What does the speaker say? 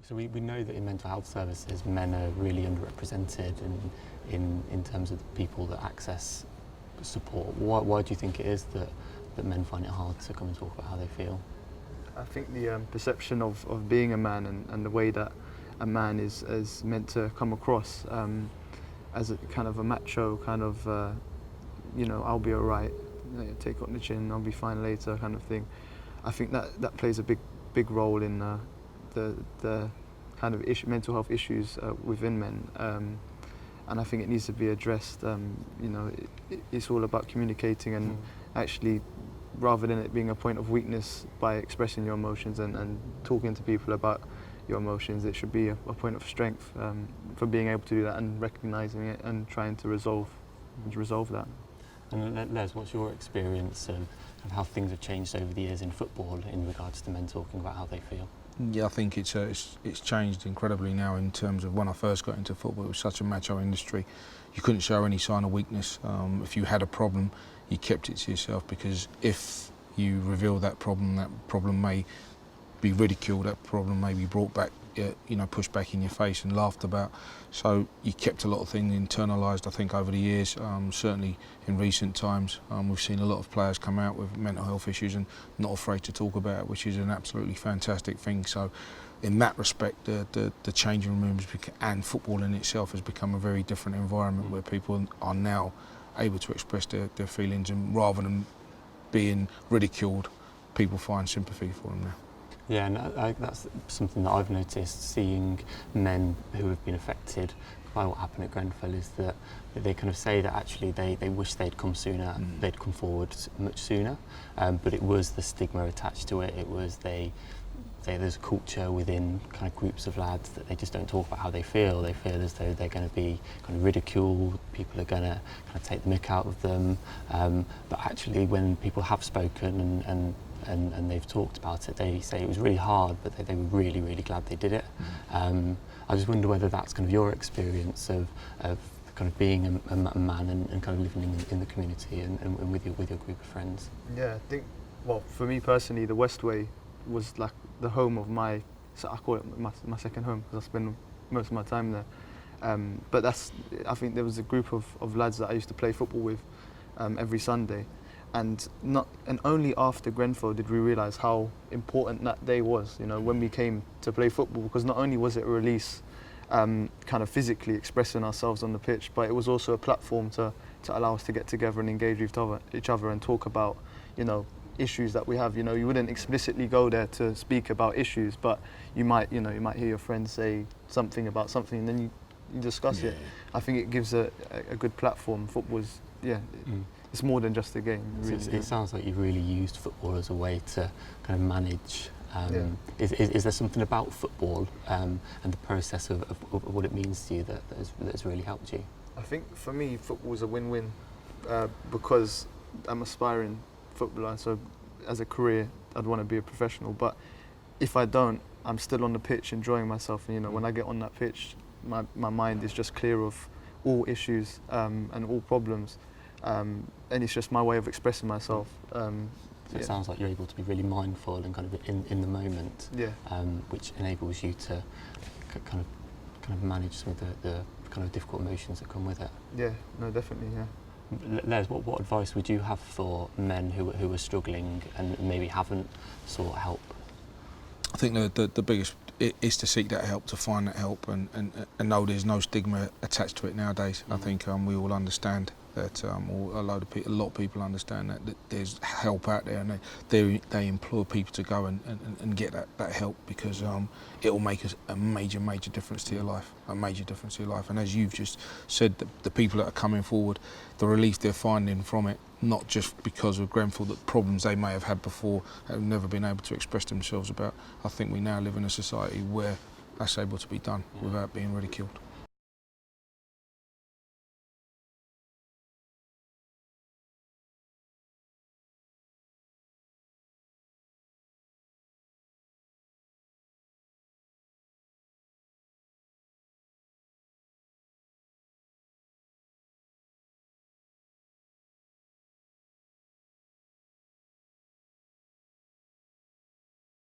So we know that in mental health services, men are really underrepresented in terms of the people that access support. Why do you think it is that men find it hard to come and talk about how they feel? I think the perception of being a man and the way that a man is meant to come across as a kind of a macho kind of, I'll be all right, take on the chin, I'll be fine later kind of thing. I think that plays a big role in the kind of mental health issues within men, and I think it needs to be addressed. It's all about communicating and actually, rather than it being a point of weakness by expressing your emotions and talking to people about your emotions, it should be a point of strength for being able to do that and recognising it and trying to resolve that. And Les, what's your experience of how things have changed over the years in football in regards to men talking about how they feel? Yeah, I think it's changed incredibly now in terms of when I first got into football. It was such a macho industry. You couldn't show any sign of weakness. If you had a problem, you kept it to yourself, because if you reveal that problem may be ridiculed, that problem may be brought back, pushed back in your face and laughed about. So you kept a lot of things internalised, I think, over the years. Certainly in recent times, we've seen a lot of players come out with mental health issues and not afraid to talk about it, which is an absolutely fantastic thing. So in that respect, the changing rooms and football in itself has become a very different environment where people are now able to express their feelings, and rather than being ridiculed, people find sympathy for them now. Yeah, and that's something that I've noticed, seeing men who have been affected by what happened at Grenfell, is that they kind of say that actually they wish they'd come sooner, they'd come forward much sooner, but it was the stigma attached to it. It was there's a culture within kind of groups of lads that they just don't talk about how they feel. They feel as though they're going to be kind of ridiculed, people are going to kind of take the mick out of them, but actually when people have spoken and they've talked about it, they say it was really hard, but they were really, really glad they did it. I just wonder whether that's kind of your experience of kind of being a man and kind of living in the community and with your group of friends. Yeah, I think, well, for me personally, the Westway was like the home of I call it my second home, because I spend most of my time there. But I think there was a group of lads that I used to play football with every Sunday. And only after Grenfell did we realise how important that day was, when we came to play football, because not only was it a release, kind of physically expressing ourselves on the pitch, but it was also a platform to allow us to get together and engage with each other and talk about, issues that we have. You wouldn't explicitly go there to speak about issues, but you might hear your friends say something about something, and then you discuss it. I think it gives a good platform. Football's, it's more than just a game. Really. It sounds like you've really used football as a way to kind of manage. Is there something about football and the process of what it means to you that has really helped you? I think for me, football is a win-win because I'm aspiring footballer, so as a career I'd want to be a professional, but if I don't, I'm still on the pitch enjoying myself, and when I get on that pitch, my mind is just clear of all issues and all problems, and it's just my way of expressing myself. So it sounds like you're able to be really mindful and kind of in the moment, which enables you to kind of manage some of the kind of difficult emotions that come with it. Yeah, no, definitely, yeah. Les, what advice would you have for men who are struggling and maybe haven't sought help? I think the biggest is to seek that help, to find that help, and know there's no stigma attached to it nowadays. I think we all understand that, a lot of people understand that there's help out there, and they implore people to go and get that help, because it will make a major difference to your life, And as you've just said, the people that are coming forward, the relief they're finding from it, not just because of Grenfell, the problems they may have had before, have never been able to express themselves about. I think we now live in a society where that's able to be done without being ridiculed.